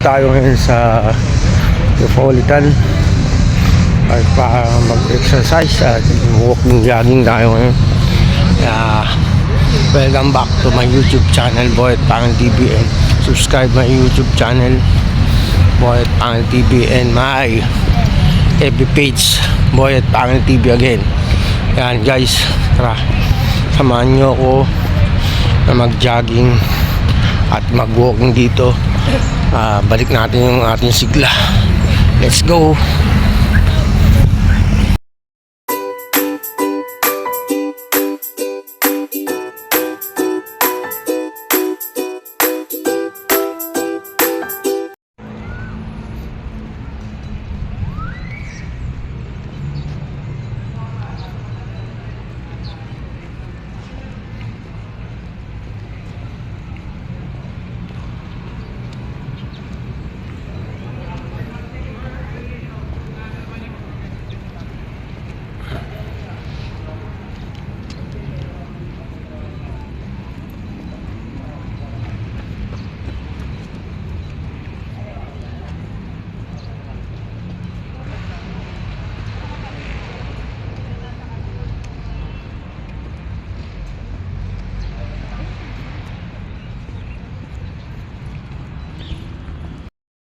Tayo ngayon sa Metropolitan at para mag-exercise at walking jogging tayo ngayon. Welcome back to my YouTube channel, Boy at Pangil TV, and subscribe my YouTube channel, Boy at Pangil TV, and my FB page, Boy at Pangil TV again. Yan guys, tara, samahan nyo ako na mag-jogging at mag-walking dito. Balik natin yung ating sigla. Let's go.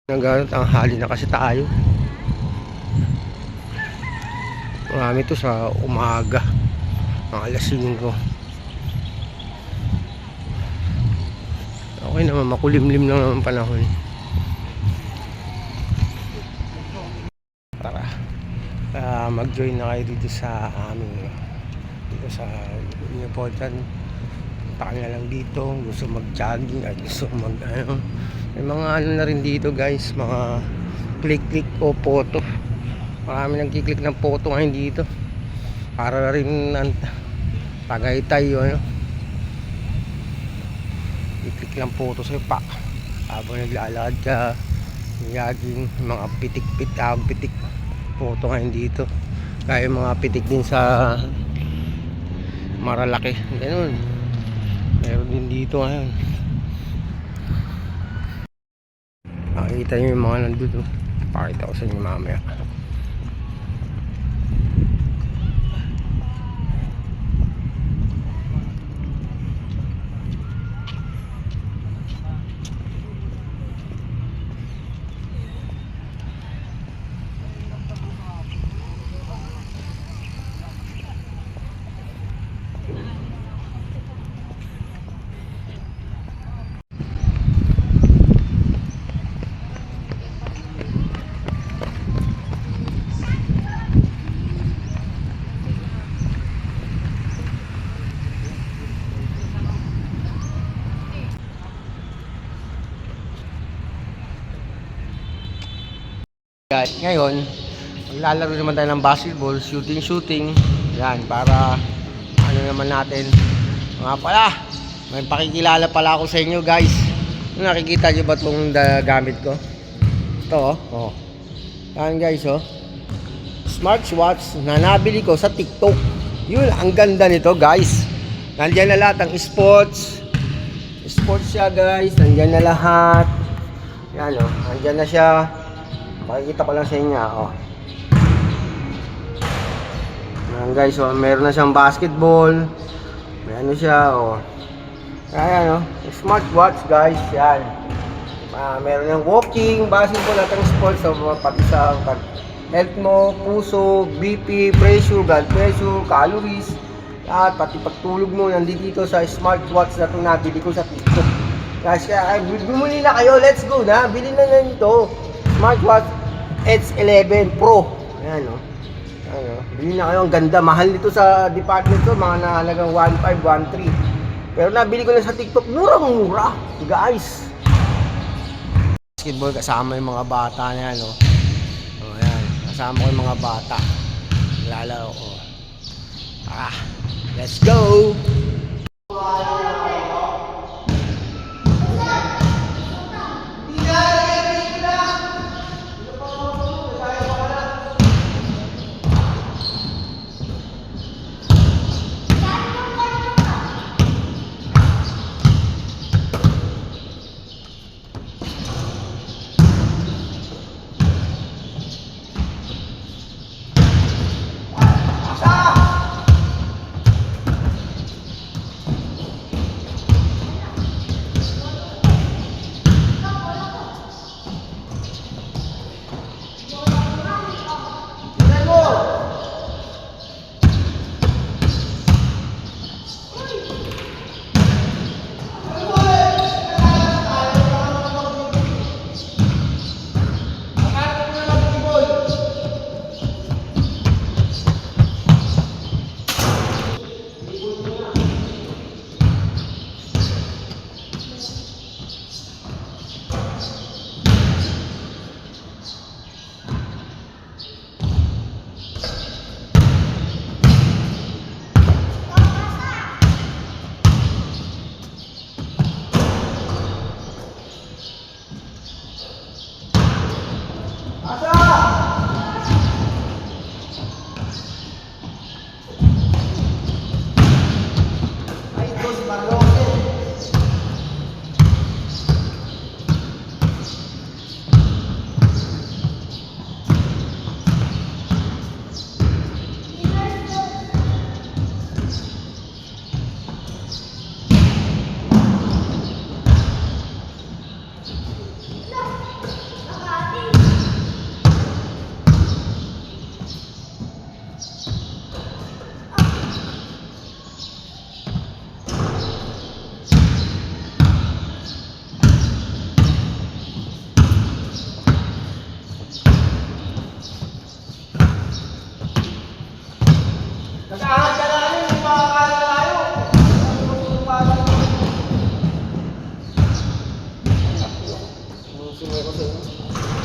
Nagano't ang hali na kasi tayo. Marami to sa umaga, mga alas 5. Okay naman, makulimlim lang naman panahon. Tara, mag-join na kayo dito sa aming dito sa Metropolitan. Punta na lang dito, gusto mag-jogging at gusto may mga ano na rin dito guys, mga click o photo. Marami nagkiklik ng photo ngayon dito para rin Tagaytay ano, i-click lang photo sa'yo pa habang naglalakad ka, jogging. Mga pitik photo ngayon dito, kaya mga pitik din sa Maralaki, ganun meron din dito ngayon. Nakikita nyo yung mga nandun, pakita ko sa inyo mamaya. Guys, ngayon maglalaro naman tayo ng basketball, shooting. Yan, para ano naman natin. Mga pala, may pakikilala pala ako sa inyo guys. Nakikita nyo ba itong gamit ko? Ito oh. Yan guys oh, smartwatch na nabili ko sa TikTok. Yun, ang ganda nito guys. Nandiyan na lahat ng sports siya guys. Nandiyan na lahat. Yan oh, nandiyan na siya. Makikita ko lang sa inyo oh. Ayan guys oh, meron na siyang basketball. May ano siya oh. Ayan oh, smartwatch guys. Yan. Meron ng walking, basketball at ang sports so, pati sa health mo, puso, BP, pressure, blood pressure, calories, at pati pagtulog mo nandito sa smartwatch na ito nabili ko sa TikTok. Guys, kaya bumili na kayo, let's go na. Bili na nito. Smartwatch H11 Pro. Ayan o. Bili na kayo. Ang ganda. Mahal nito sa department to. Mga nahalagang 1.5, 1.3. Pero nabili ko na sa TikTok. Murang-mura. Guys. Basketball kasama yung mga bata na yan o. Ayan. Kasama ko yung mga bata. Lalaro ko. Let's go. Nag-ahad ka na rin, hindi makakala tayo. Sumay ko sa inyo.